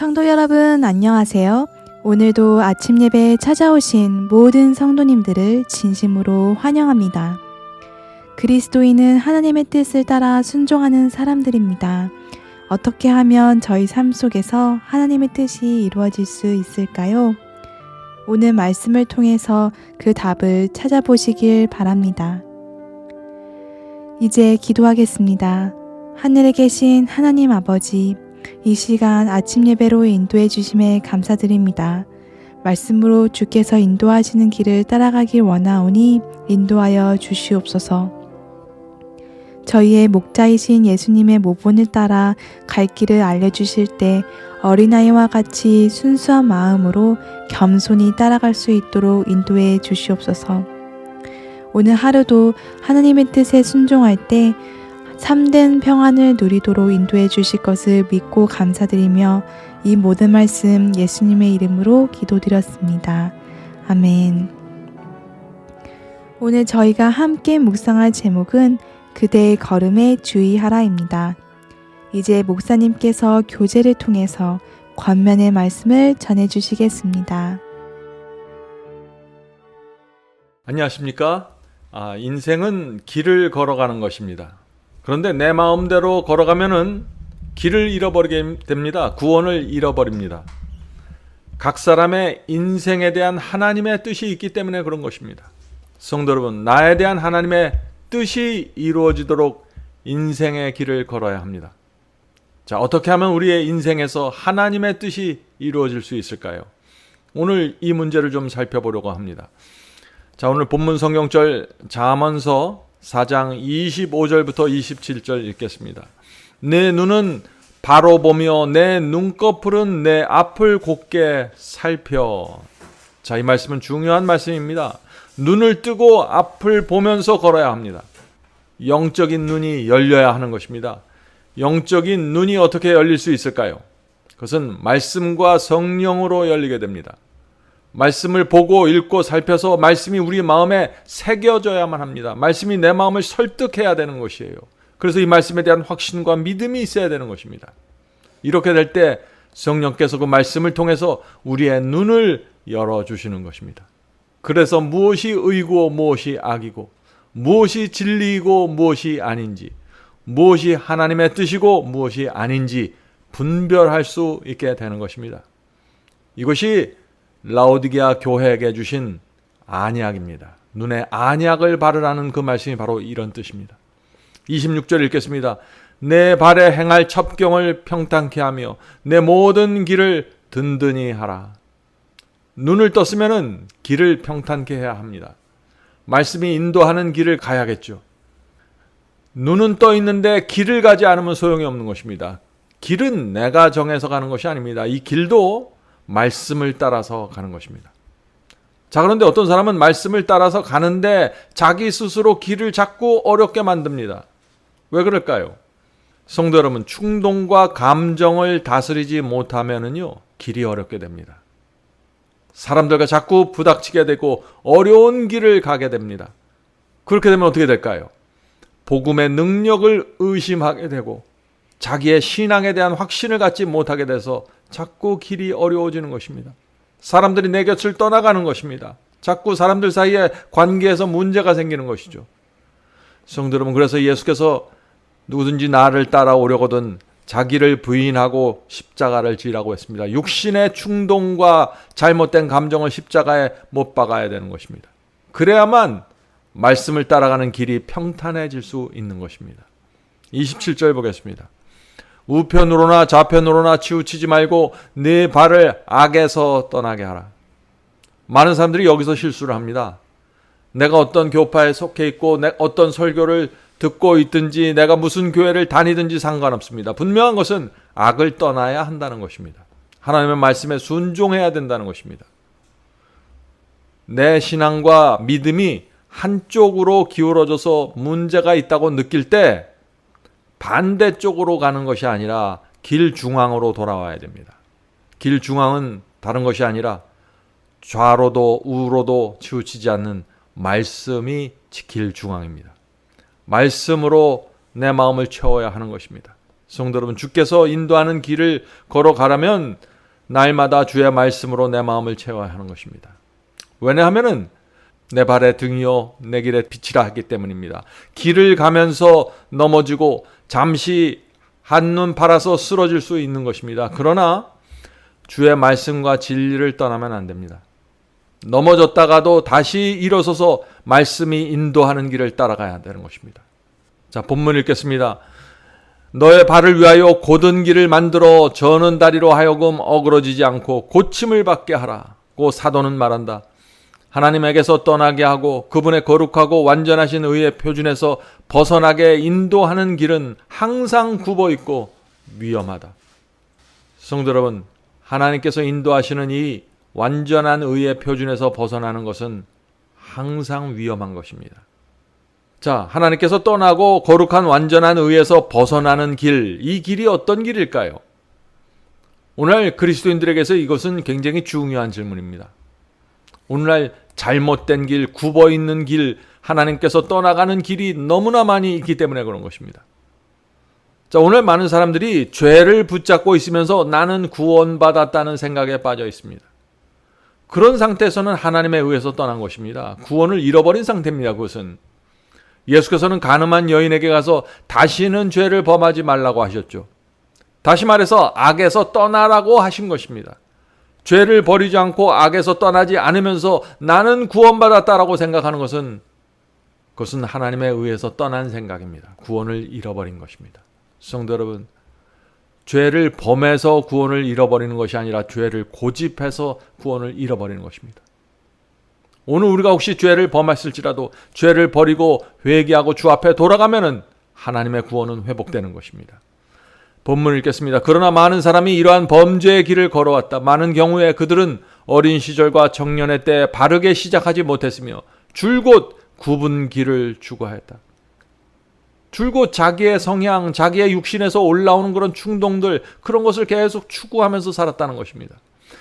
성도 여러분 안녕하세요. 오늘도 아침 예배에 찾아오신 모든 성도님들을 진심으로 환영합니다. 그리스도인은 하나님의 뜻을 따라 순종하는 사람들입니다. 어떻게 하면 저희 삶 속에서 하나님의 뜻이 이루어질 수 있을까요? 오늘 말씀을 통해서 그 답을 찾아보시길 바랍니다. 이제 기도하겠습니다. 하늘에 계신 하나님 아버지, 이 시간 아침 예배로 인도해 주심에 감사드립니다. 말씀으로 주께서 인도하시는 길을 따라가길 원하오니 인도하여 주시옵소서. 저희의 목자이신 예수님의 모본을 따라 갈 길을 알려주실 때 어린아이와 같이 순수한 마음으로 겸손히 따라갈 수 있도록 인도해 주시옵소서. 오늘 하루도 하나님의 뜻에 순종할 때 참된 평안을 누리도록 인도해 주실 것을 믿고 감사드리며 이 모든 말씀 예수님의 이름으로 기도드렸습니다. 아멘. 오늘 저희가 함께 묵상할 제목은 그대의 걸음에 주의하라입니다. 이제 목사님께서 교제를 통해서 권면의 말씀을 전해주시겠습니다. 안녕하십니까? 인생은 길을 걸어가는 것입니다. 그런데 내 마음대로 걸어가면은 길을 잃어버리게 됩니다. 구원을 잃어버립니다. 각 사람의 인생에 대한 하나님의 뜻이 있기 때문에 그런 것입니다. 성도 여러분, 나에 대한 하나님의 뜻이 이루어지도록 인생의 길을 걸어야 합니다. 자, 어떻게 하면 우리의 인생에서 하나님의 뜻이 이루어질 수 있을까요? 오늘 이 문제를 좀 살펴보려고 합니다. 자, 오늘 본문 성경절 잠언서 4장 25절부터 27절 읽겠습니다. 내 눈은 바로 보며 내 눈꺼풀은 내 앞을 곧게 살펴. 자, 이 말씀은 중요한 말씀입니다. 눈을 뜨고 앞을 보면서 걸어야 합니다. 영적인 눈이 열려야 하는 것입니다. 영적인 눈이 어떻게 열릴 수 있을까요? 그것은 말씀과 성령으로 열리게 됩니다. 말씀을 보고 읽고 살펴서 말씀이 우리 마음에 새겨져야만 합니다. 말씀이 내 마음을 설득해야 되는 것이에요. 그래서 이 말씀에 대한 확신과 믿음이 있어야 되는 것입니다. 이렇게 될 때 성령께서 그 말씀을 통해서 우리의 눈을 열어주시는 것입니다. 그래서 무엇이 의고 무엇이 악이고 무엇이 진리이고 무엇이 아닌지, 무엇이 하나님의 뜻이고 무엇이 아닌지 분별할 수 있게 되는 것입니다. 이것이 라오디게아 교회에게 주신 안약입니다. 눈에 안약을 바르라는 그 말씀이 바로 이런 뜻입니다. 26절 읽겠습니다. 내 발에 행할 첩경을 평탄케 하며 내 모든 길을 든든히 하라. 눈을 떴으면 길을 평탄케 해야 합니다. 말씀이 인도하는 길을 가야겠죠. 눈은 떠 있는데 길을 가지 않으면 소용이 없는 것입니다. 길은 내가 정해서 가는 것이 아닙니다. 이 길도 말씀을 따라서 가는 것입니다. 자, 그런데 어떤 사람은 말씀을 따라서 가는데 자기 스스로 길을 자꾸 어렵게 만듭니다. 왜 그럴까요? 성도 여러분, 충동과 감정을 다스리지 못하면은요, 길이 어렵게 됩니다. 사람들과 자꾸 부닥치게 되고 어려운 길을 가게 됩니다. 그렇게 되면 어떻게 될까요? 복음의 능력을 의심하게 되고 자기의 신앙에 대한 확신을 갖지 못하게 돼서 자꾸 길이 어려워지는 것입니다. 사람들이 내 곁을 떠나가는 것입니다. 자꾸 사람들 사이에 관계에서 문제가 생기는 것이죠. 성도 여러분, 그래서 예수께서 누구든지 나를 따라오려거든 자기를 부인하고 십자가를 지라고 했습니다. 육신의 충동과 잘못된 감정을 십자가에 못 박아야 되는 것입니다. 그래야만 말씀을 따라가는 길이 평탄해질 수 있는 것입니다. 27절 보겠습니다. 우편으로나 좌편으로나 치우치지 말고 네 발을 악에서 떠나게 하라. 많은 사람들이 여기서 실수를 합니다. 내가 어떤 교파에 속해 있고 어떤 설교를 듣고 있든지 내가 무슨 교회를 다니든지 상관없습니다. 분명한 것은 악을 떠나야 한다는 것입니다. 하나님의 말씀에 순종해야 된다는 것입니다. 내 신앙과 믿음이 한쪽으로 기울어져서 문제가 있다고 느낄 때 반대쪽으로 가는 것이 아니라 길 중앙으로 돌아와야 됩니다. 길 중앙은 다른 것이 아니라 좌로도 우로도 치우치지 않는 말씀이 길 중앙입니다. 말씀으로 내 마음을 채워야 하는 것입니다. 성도 여러분, 주께서 인도하는 길을 걸어가려면 날마다 주의 말씀으로 내 마음을 채워야 하는 것입니다. 왜냐하면은 내 발의 등이요 내 길의 빛이라 하기 때문입니다. 길을 가면서 넘어지고 잠시 한눈 팔아서 쓰러질 수 있는 것입니다. 그러나 주의 말씀과 진리를 떠나면 안 됩니다. 넘어졌다가도 다시 일어서서 말씀이 인도하는 길을 따라가야 되는 것입니다. 자, 본문 읽겠습니다. 너의 발을 위하여 곧은 길을 만들어 저는 다리로 하여금 어그러지지 않고 고침을 받게 하라고 사도는 말한다. 하나님에게서 떠나게 하고 그분의 거룩하고 완전하신 의의 표준에서 벗어나게 인도하는 길은 항상 굽어 있고 위험하다. 성도 여러분, 하나님께서 인도하시는 이 완전한 의의 표준에서 벗어나는 것은 항상 위험한 것입니다. 자, 하나님께서 떠나고 거룩한 완전한 의에서 벗어나는 길, 이 길이 어떤 길일까요? 오늘날 그리스도인들에게서 이것은 굉장히 중요한 질문입니다. 오늘날 잘못된 길, 굽어 있는 길, 하나님께서 떠나가는 길이 너무나 많이 있기 때문에 그런 것입니다. 자, 오늘 많은 사람들이 죄를 붙잡고 있으면서 나는 구원받았다는 생각에 빠져 있습니다. 그런 상태에서는 하나님에 의해서 떠난 것입니다. 구원을 잃어버린 상태입니다. 그것은 예수께서는 가늠한 여인에게 가서 다시는 죄를 범하지 말라고 하셨죠. 다시 말해서 악에서 떠나라고 하신 것입니다. 죄를 버리지 않고 악에서 떠나지 않으면서 나는 구원받았다라고 생각하는 것은 그것은 하나님에 의해서 떠난 생각입니다. 구원을 잃어버린 것입니다. 성도 여러분, 죄를 범해서 구원을 잃어버리는 것이 아니라 죄를 고집해서 구원을 잃어버리는 것입니다. 오늘 우리가 혹시 죄를 범했을지라도 죄를 버리고 회개하고 주 앞에 돌아가면은 하나님의 구원은 회복되는 것입니다. 본문을 읽겠습니다. 그러나 많은 사람이 이러한 범죄의 길을 걸어왔다. 많은 경우에 그들은 어린 시절과 청년의 때 바르게 시작하지 못했으며 줄곧 굽은 길을 추구하였다. 줄곧 자기의 성향, 자기의 육신에서 올라오는 그런 충동들, 그런 것을 계속 추구하면서 살았다는 것입니다.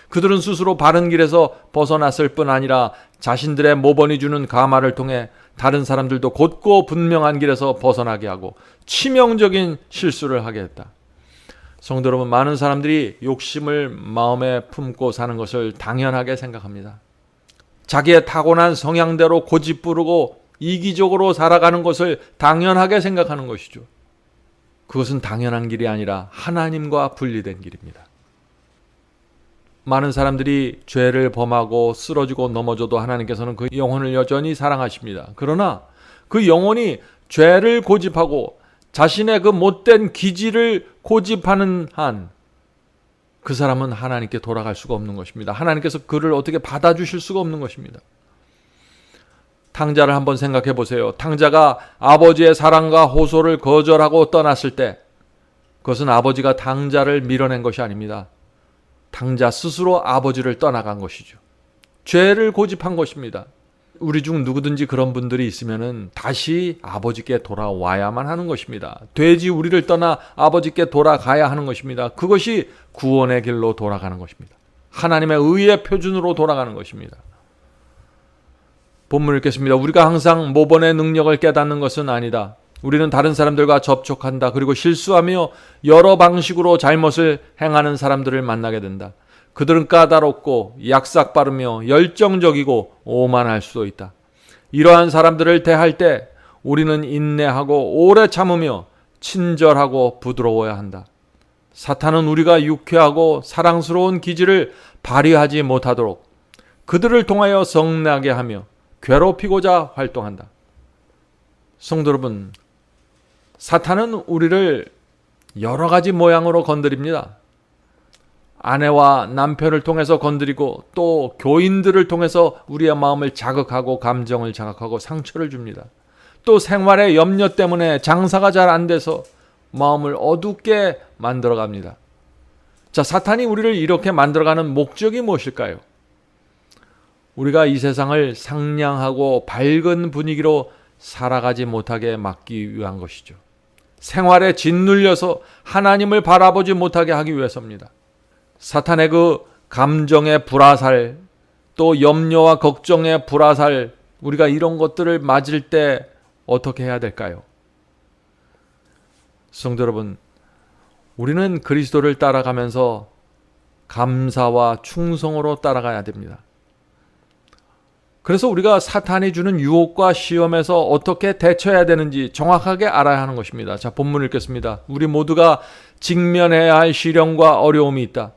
그들은 스스로 바른 길에서 벗어났을 뿐 아니라 자신들의 모범이 주는 가마를 통해 다른 사람들도 곧고 분명한 길에서 벗어나게 하고 치명적인 실수를 하게 했다. 성도 여러분, 많은 사람들이 욕심을 마음에 품고 사는 것을 당연하게 생각합니다. 자기의 타고난 성향대로 고집부르고 이기적으로 살아가는 것을 당연하게 생각하는 것이죠. 그것은 당연한 길이 아니라 하나님과 분리된 길입니다. 많은 사람들이 죄를 범하고 쓰러지고 넘어져도 하나님께서는 그 영혼을 여전히 사랑하십니다. 그러나 그 영혼이 죄를 고집하고 자신의 그 못된 기질을 고집하는 한 그 사람은 하나님께 돌아갈 수가 없는 것입니다. 하나님께서 그를 어떻게 받아주실 수가 없는 것입니다. 탕자를 한번 생각해 보세요. 탕자가 아버지의 사랑과 호소를 거절하고 떠났을 때 그것은 아버지가 탕자를 밀어낸 것이 아닙니다. 탕자 스스로 아버지를 떠나간 것이죠. 죄를 고집한 것입니다. 우리 중 누구든지 그런 분들이 있으면은 다시 아버지께 돌아와야만 하는 것입니다. 돼지 우리를 떠나 아버지께 돌아가야 하는 것입니다. 그것이 구원의 길로 돌아가는 것입니다. 하나님의 의의 표준으로 돌아가는 것입니다. 본문을 읽겠습니다. 우리가 항상 모본의 능력을 깨닫는 것은 아니다. 우리는 다른 사람들과 접촉한다. 그리고 실수하며 여러 방식으로 잘못을 행하는 사람들을 만나게 된다. 그들은 까다롭고 약삭 빠르며 열정적이고 오만할 수도 있다. 이러한 사람들을 대할 때 우리는 인내하고 오래 참으며 친절하고 부드러워야 한다. 사탄은 우리가 유쾌하고 사랑스러운 기질을 발휘하지 못하도록 그들을 통하여 성나게 하며 괴롭히고자 활동한다. 성도 여러분, 사탄은 우리를 여러 가지 모양으로 건드립니다. 아내와 남편을 통해서 건드리고 또 교인들을 통해서 우리의 마음을 자극하고 감정을 자극하고 상처를 줍니다. 또 생활의 염려 때문에 장사가 잘 안 돼서 마음을 어둡게 만들어갑니다. 자, 사탄이 우리를 이렇게 만들어가는 목적이 무엇일까요? 우리가 이 세상을 상냥하고 밝은 분위기로 살아가지 못하게 막기 위한 것이죠. 생활에 짓눌려서 하나님을 바라보지 못하게 하기 위해서입니다. 사탄의 그 감정의 불화살, 또 염려와 걱정의 불화살, 우리가 이런 것들을 맞을 때 어떻게 해야 될까요? 성도 여러분, 우리는 그리스도를 따라가면서 감사와 충성으로 따라가야 됩니다. 그래서 우리가 사탄이 주는 유혹과 시험에서 어떻게 대처해야 되는지 정확하게 알아야 하는 것입니다. 자, 본문 읽겠습니다. 우리 모두가 직면해야 할 시련과 어려움이 있다.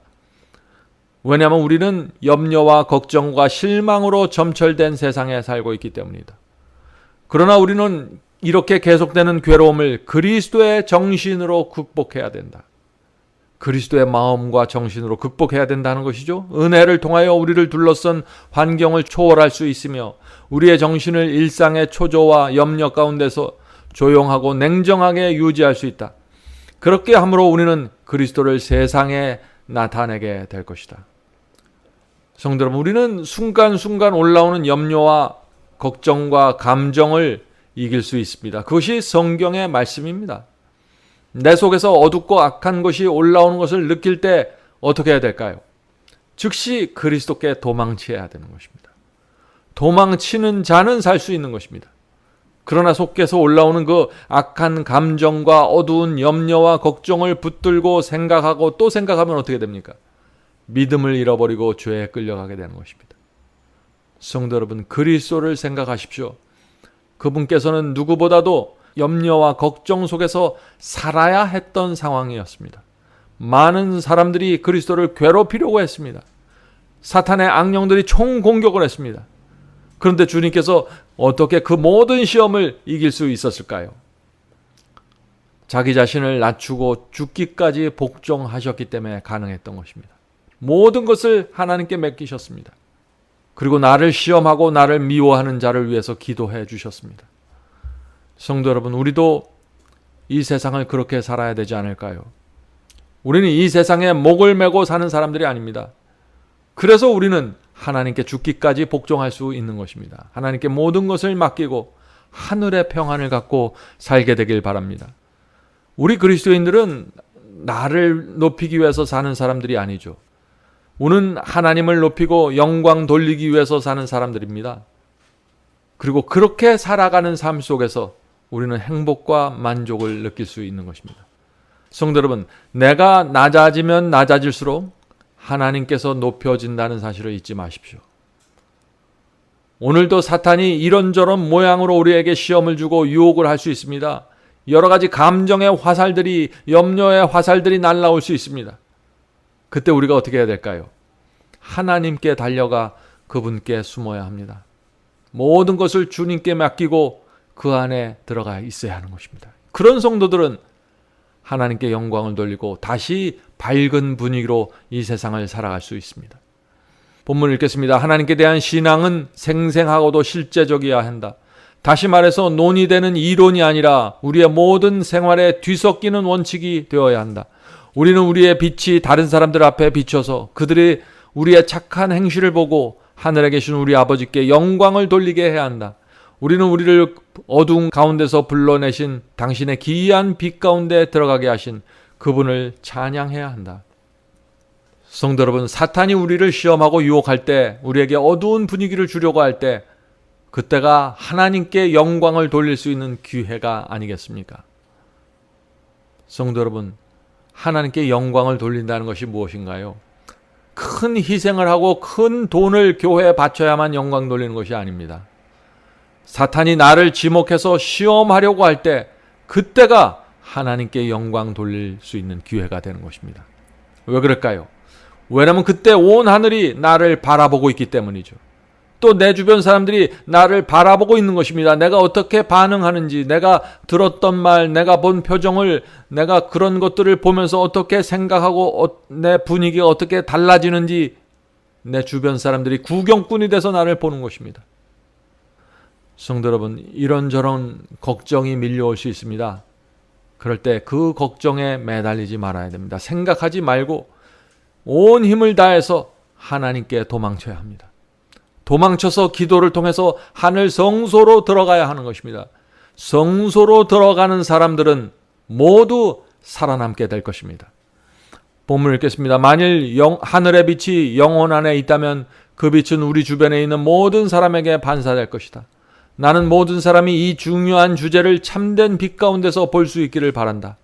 왜냐하면 우리는 염려와 걱정과 실망으로 점철된 세상에 살고 있기 때문이다. 그러나 우리는 이렇게 계속되는 괴로움을 그리스도의 정신으로 극복해야 된다. 그리스도의 마음과 정신으로 극복해야 된다는 것이죠. 은혜를 통하여 우리를 둘러싼 환경을 초월할 수 있으며 우리의 정신을 일상의 초조와 염려 가운데서 조용하고 냉정하게 유지할 수 있다. 그렇게 함으로 우리는 그리스도를 세상에 나타내게 될 것이다. 성도 여러분, 우리는 순간순간 올라오는 염려와 걱정과 감정을 이길 수 있습니다. 그것이 성경의 말씀입니다. 내 속에서 어둡고 악한 것이 올라오는 것을 느낄 때 어떻게 해야 될까요? 즉시 그리스도께 도망쳐야 되는 것입니다. 도망치는 자는 살 수 있는 것입니다. 그러나 속에서 올라오는 그 악한 감정과 어두운 염려와 걱정을 붙들고 생각하고 또 생각하면 어떻게 됩니까? 믿음을 잃어버리고 죄에 끌려가게 되는 것입니다. 성도 여러분, 그리스도를 생각하십시오. 그분께서는 누구보다도 염려와 걱정 속에서 살아야 했던 상황이었습니다. 많은 사람들이 그리스도를 괴롭히려고 했습니다. 사탄의 악령들이 총공격을 했습니다. 그런데 주님께서 어떻게 그 모든 시험을 이길 수 있었을까요? 자기 자신을 낮추고 죽기까지 복종하셨기 때문에 가능했던 것입니다. 모든 것을 하나님께 맡기셨습니다. 그리고 나를 시험하고 나를 미워하는 자를 위해서 기도해 주셨습니다. 성도 여러분, 우리도 이 세상을 그렇게 살아야 되지 않을까요? 우리는 이 세상에 목을 메고 사는 사람들이 아닙니다. 그래서 우리는 하나님께 죽기까지 복종할 수 있는 것입니다. 하나님께 모든 것을 맡기고 하늘의 평안을 갖고 살게 되길 바랍니다. 우리 그리스도인들은 나를 높이기 위해서 사는 사람들이 아니죠. 우리는 하나님을 높이고 영광 돌리기 위해서 사는 사람들입니다. 그리고 그렇게 살아가는 삶 속에서 우리는 행복과 만족을 느낄 수 있는 것입니다. 성도 여러분, 내가 낮아지면 낮아질수록 하나님께서 높여진다는 사실을 잊지 마십시오. 오늘도 사탄이 이런저런 모양으로 우리에게 시험을 주고 유혹을 할 수 있습니다. 여러 가지 감정의 화살들이, 염려의 화살들이 날아올 수 있습니다. 그때 우리가 어떻게 해야 될까요? 하나님께 달려가 그분께 숨어야 합니다. 모든 것을 주님께 맡기고 그 안에 들어가 있어야 하는 것입니다. 그런 성도들은 하나님께 영광을 돌리고 다시 밝은 분위기로 이 세상을 살아갈 수 있습니다. 본문을 읽겠습니다. 하나님께 대한 신앙은 생생하고도 실제적이어야 한다. 다시 말해서 논의되는 이론이 아니라 우리의 모든 생활에 뒤섞이는 원칙이 되어야 한다. 우리는 우리의 빛이 다른 사람들 앞에 비춰서 그들이 우리의 착한 행실을 보고 하늘에 계신 우리 아버지께 영광을 돌리게 해야 한다. 우리는 우리를 어두운 가운데서 불러내신 당신의 기이한 빛 가운데 들어가게 하신 그분을 찬양해야 한다. 성도 여러분, 사탄이 우리를 시험하고 유혹할 때, 우리에게 어두운 분위기를 주려고 할 때, 그때가 하나님께 영광을 돌릴 수 있는 기회가 아니겠습니까? 성도 여러분, 하나님께 영광을 돌린다는 것이 무엇인가요? 큰 희생을 하고 큰 돈을 교회에 바쳐야만 영광 돌리는 것이 아닙니다. 사탄이 나를 지목해서 시험하려고 할 때, 그때가 하나님께 영광 돌릴 수 있는 기회가 되는 것입니다. 왜 그럴까요? 왜냐하면 그때 온 하늘이 나를 바라보고 있기 때문이죠. 또 내 주변 사람들이 나를 바라보고 있는 것입니다. 내가 어떻게 반응하는지, 내가 들었던 말, 내가 본 표정을, 내가 그런 것들을 보면서 어떻게 생각하고 내 분위기가 어떻게 달라지는지 내 주변 사람들이 구경꾼이 돼서 나를 보는 것입니다. 성도 여러분, 이런저런 걱정이 밀려올 수 있습니다. 그럴 때 그 걱정에 매달리지 말아야 됩니다. 생각하지 말고 온 힘을 다해서 하나님께 도망쳐야 합니다. 도망쳐서 기도를 통해서 하늘 성소로 들어가야 하는 것입니다. 성소로 들어가는 사람들은 모두 살아남게 될 것입니다. 본문을 읽겠습니다. 만일 하늘의 빛이 영혼 안에 있다면 그 빛은 우리 주변에 있는 모든 사람에게 반사될 것이다. 나는 모든 사람이 이 중요한 주제를 참된 빛 가운데서 볼 수 있기를 바란다.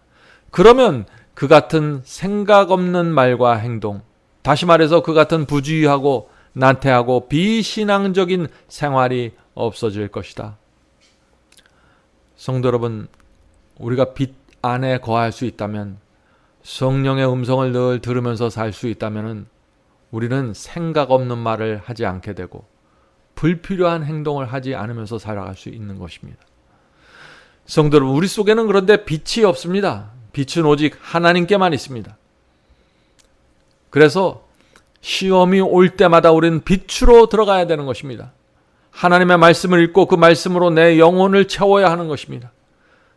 그러면 그 같은 생각 없는 말과 행동, 다시 말해서 그 같은 부주의하고 나태하고 비신앙적인 생활이 없어질 것이다. 성도 여러분, 우리가 빛 안에 거할 수 있다면, 성령의 음성을 늘 들으면서 살 수 있다면 우리는 생각 없는 말을 하지 않게 되고 불필요한 행동을 하지 않으면서 살아갈 수 있는 것입니다. 성도 여러분, 우리 속에는 그런데 빛이 없습니다. 빛은 오직 하나님께만 있습니다. 그래서 시험이 올 때마다 우리는 빛으로 들어가야 되는 것입니다. 하나님의 말씀을 읽고 그 말씀으로 내 영혼을 채워야 하는 것입니다.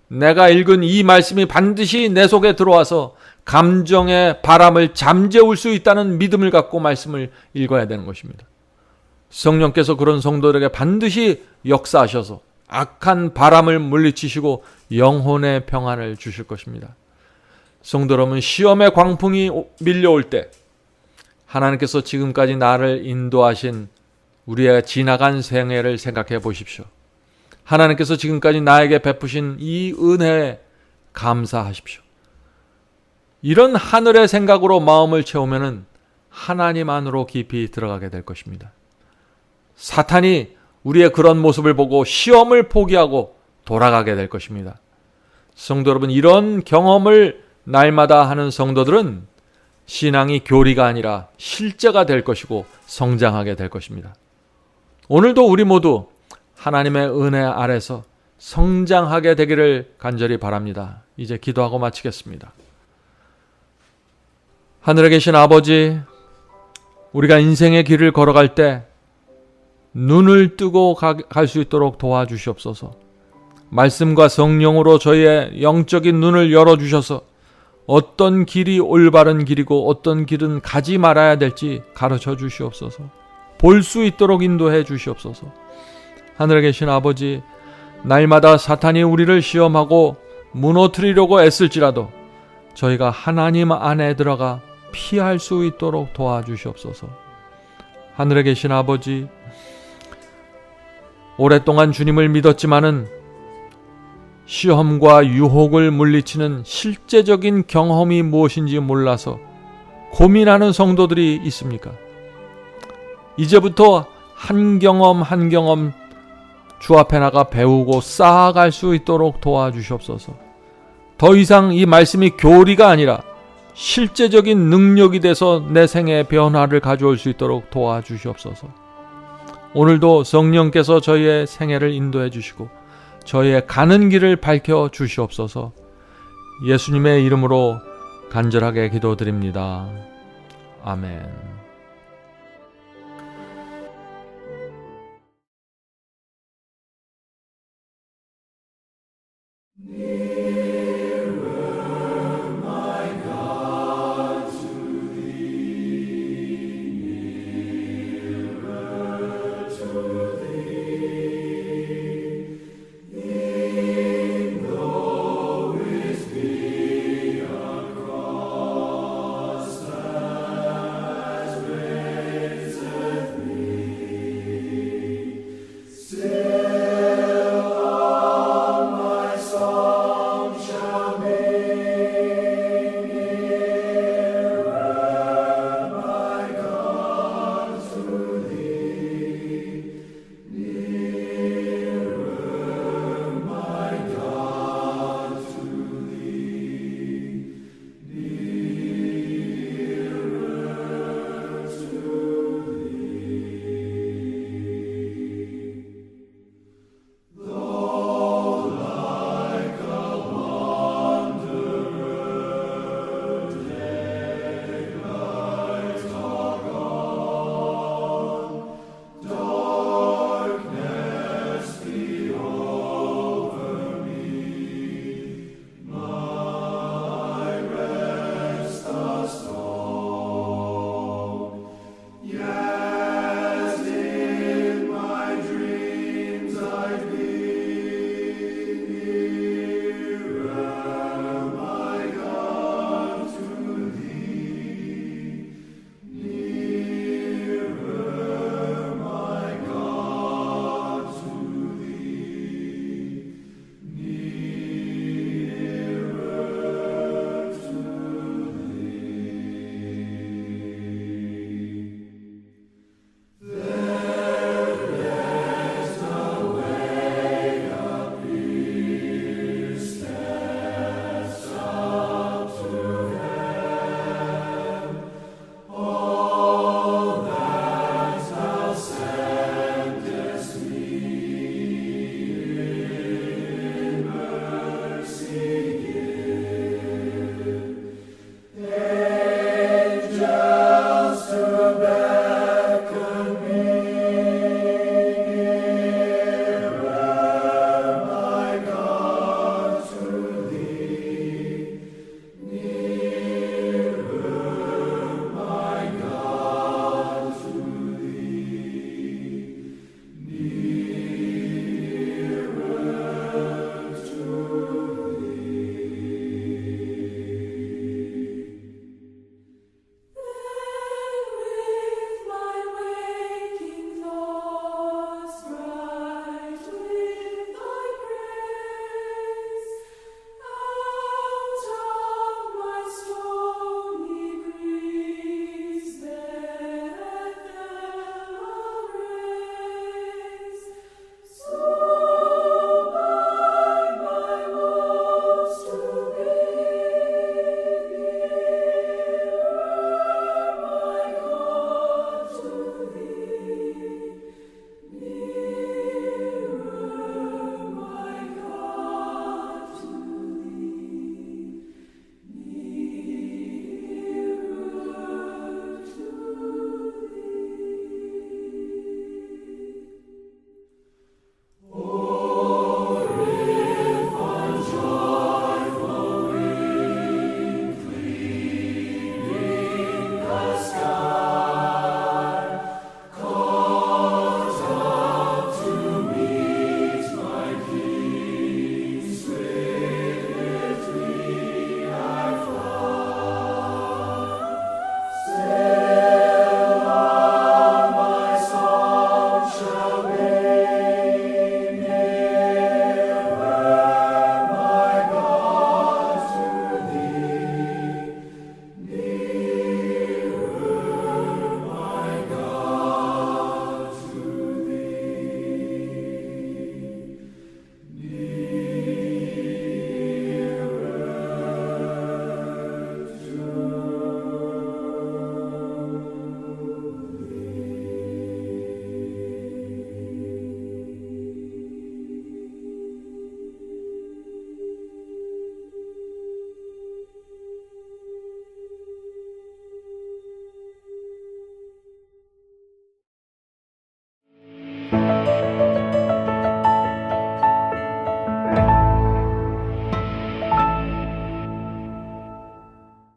내가 읽은 이 말씀이 반드시 내 속에 들어와서 감정의 바람을 잠재울 수 있다는 믿음을 갖고 말씀을 읽어야 되는 것입니다. 성령께서 그런 성도들에게 반드시 역사하셔서 악한 바람을 물리치시고 영혼의 평안을 주실 것입니다. 성도 여러분, 시험의 광풍이 밀려올 때 하나님께서 지금까지 나를 인도하신 우리의 지나간 생애를 생각해 보십시오. 하나님께서 지금까지 나에게 베푸신 이 은혜에 감사하십시오. 이런 하늘의 생각으로 마음을 채우면 하나님 안으로 깊이 들어가게 될 것입니다. 사탄이 우리의 그런 모습을 보고 시험을 포기하고 돌아가게 될 것입니다. 성도 여러분, 이런 경험을 날마다 하는 성도들은 신앙이 교리가 아니라 실제가 될 것이고 성장하게 될 것입니다. 오늘도 우리 모두 하나님의 은혜 아래서 성장하게 되기를 간절히 바랍니다. 이제 기도하고 마치겠습니다. 하늘에 계신 아버지, 우리가 인생의 길을 걸어갈 때 눈을 뜨고 갈 수 있도록 도와주시옵소서. 말씀과 성령으로 저희의 영적인 눈을 열어주셔서 어떤 길이 올바른 길이고 어떤 길은 가지 말아야 될지 가르쳐 주시옵소서. 볼 수 있도록 인도해 주시옵소서. 하늘에 계신 아버지, 날마다 사탄이 우리를 시험하고 무너뜨리려고 애쓸지라도 저희가 하나님 안에 들어가 피할 수 있도록 도와주시옵소서. 하늘에 계신 아버지, 오랫동안 주님을 믿었지만은 시험과 유혹을 물리치는 실제적인 경험이 무엇인지 몰라서 고민하는 성도들이 있습니까? 이제부터 한 경험 한 경험 주 앞에 나가 배우고 쌓아갈 수 있도록 도와주시옵소서. 더 이상 이 말씀이 교리가 아니라 실제적인 능력이 돼서 내 생에 변화를 가져올 수 있도록 도와주시옵소서. 오늘도 성령께서 저희의 생애를 인도해 주시고 저희의 가는 길을 밝혀 주시옵소서. 예수님의 이름으로 간절하게 기도드립니다. 아멘.